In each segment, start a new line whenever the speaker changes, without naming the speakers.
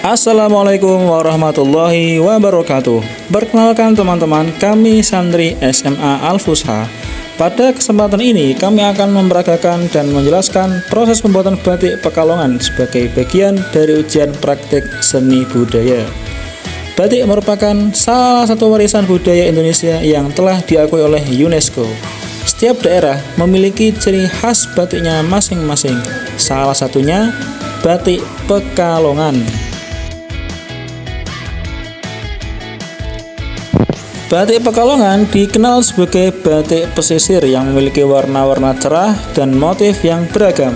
Assalamualaikum warahmatullahi wabarakatuh. Perkenalkan teman-teman, kami santri SMA Al-Fusha. Pada kesempatan ini kami akan memperagakan dan menjelaskan proses pembuatan batik Pekalongan sebagai bagian dari ujian praktik seni budaya. Batik merupakan salah satu warisan budaya Indonesia yang telah diakui oleh UNESCO. Setiap daerah memiliki ciri khas batiknya masing-masing. Salah satunya batik Pekalongan. Batik Pekalongan dikenal sebagai batik pesisir yang memiliki warna-warna cerah dan motif yang beragam.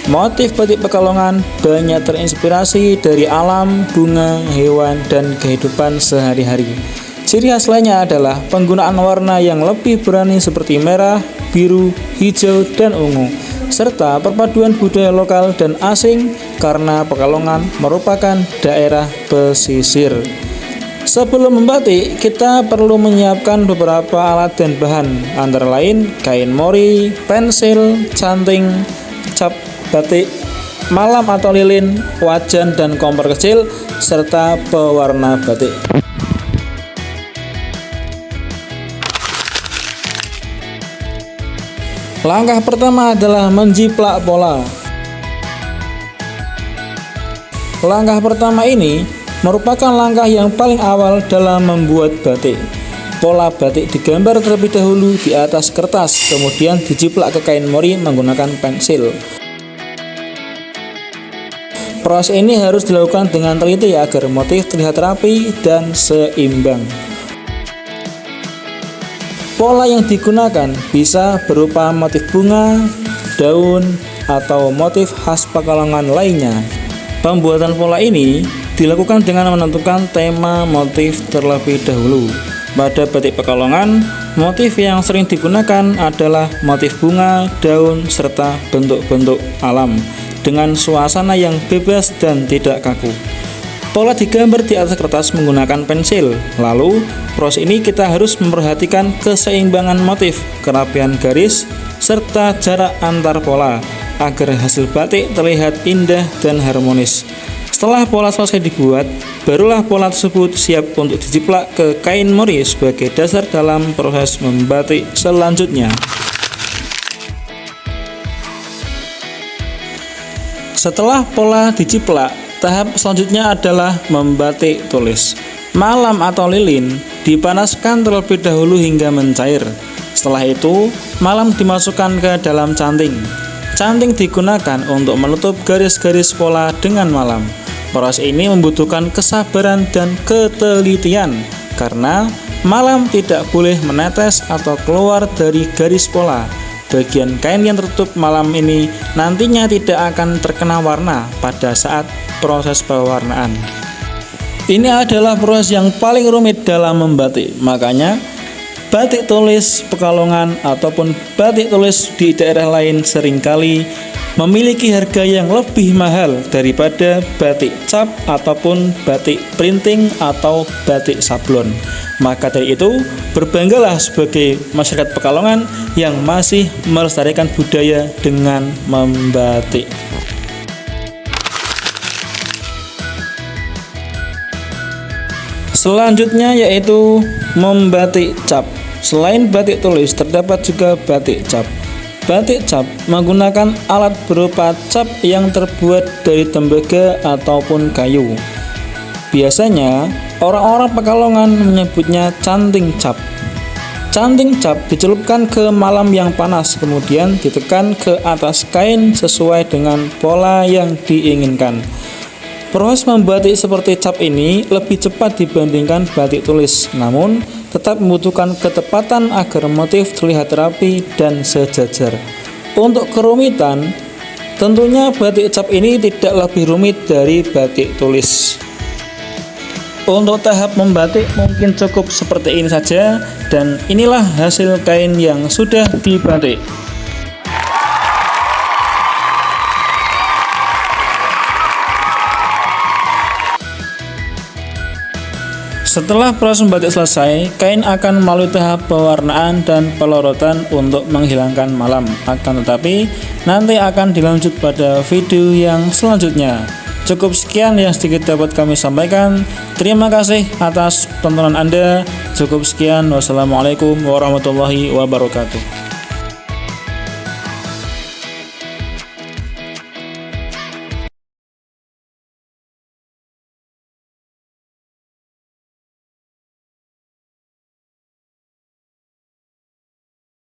Motif batik Pekalongan banyak terinspirasi dari alam, bunga, hewan, dan kehidupan sehari-hari. Ciri khas lainnya adalah penggunaan warna yang lebih berani seperti merah, biru, hijau, dan ungu, serta perpaduan budaya lokal dan asing karena Pekalongan merupakan daerah pesisir. Sebelum membatik, kita perlu menyiapkan beberapa alat dan bahan, antara lain kain mori, pensil, canting, cap batik, malam atau lilin, wajan dan kompor kecil, serta pewarna batik. Langkah pertama adalah menjiplak pola. Langkah pertama ini merupakan langkah yang paling awal dalam membuat batik. Pola batik digambar terlebih dahulu di atas kertas, kemudian dijiplak ke kain mori menggunakan pensil. Proses ini harus dilakukan dengan teliti agar motif terlihat rapi dan seimbang. Pola yang digunakan bisa berupa motif bunga, daun, atau motif khas Pekalongan lainnya. Pembuatan pola ini dilakukan dengan menentukan tema motif terlebih dahulu. Pada batik Pekalongan, motif yang sering digunakan adalah motif bunga, daun, serta bentuk-bentuk alam dengan suasana yang bebas dan tidak kaku. Pola digambar di atas kertas menggunakan pensil. Lalu, proses ini kita harus memperhatikan keseimbangan motif, kerapian garis, serta jarak antar pola agar hasil batik terlihat indah dan harmonis. Setelah pola selesai dibuat, barulah pola tersebut siap untuk dijiplak ke kain mori sebagai dasar dalam proses membatik selanjutnya. Setelah pola dijiplak, tahap selanjutnya adalah membatik tulis. Malam atau lilin dipanaskan terlebih dahulu hingga mencair. Setelah itu, malam dimasukkan ke dalam canting. Canting digunakan untuk menutup garis-garis pola dengan malam. Proses ini membutuhkan kesabaran dan ketelitian karena malam tidak boleh menetes atau keluar dari garis pola. Bagian kain yang tertutup malam ini nantinya tidak akan terkena warna pada saat proses pewarnaan. Ini adalah proses yang paling rumit dalam membatik. Makanya batik tulis Pekalongan ataupun batik tulis di daerah lain seringkali memiliki harga yang lebih mahal daripada batik cap ataupun batik printing atau batik sablon. Maka dari itu, berbanggalah sebagai masyarakat Pekalongan yang masih melestarikan budaya dengan membatik. Selanjutnya yaitu membatik cap. Selain batik tulis, terdapat juga batik cap. Batik cap menggunakan alat berupa cap yang terbuat dari tembaga ataupun kayu. Biasanya, orang-orang Pekalongan menyebutnya canting cap. Canting cap dicelupkan ke malam yang panas, kemudian ditekan ke atas kain sesuai dengan pola yang diinginkan. Proses membatik seperti cap ini lebih cepat dibandingkan batik tulis, namun tetap membutuhkan ketepatan agar motif terlihat rapi dan sejajar. Untuk kerumitan, tentunya batik cap ini tidak lebih rumit dari batik tulis. Untuk tahap membatik mungkin cukup seperti ini saja, dan inilah hasil kain yang sudah dibatik. Setelah proses membatik selesai, kain akan melalui tahap pewarnaan dan pelorotan untuk menghilangkan malam. Akan tetapi, nanti akan dilanjut pada video yang selanjutnya. Cukup sekian yang sedikit dapat kami sampaikan. Terima kasih atas tontonan Anda. Cukup sekian. Wassalamualaikum warahmatullahi wabarakatuh.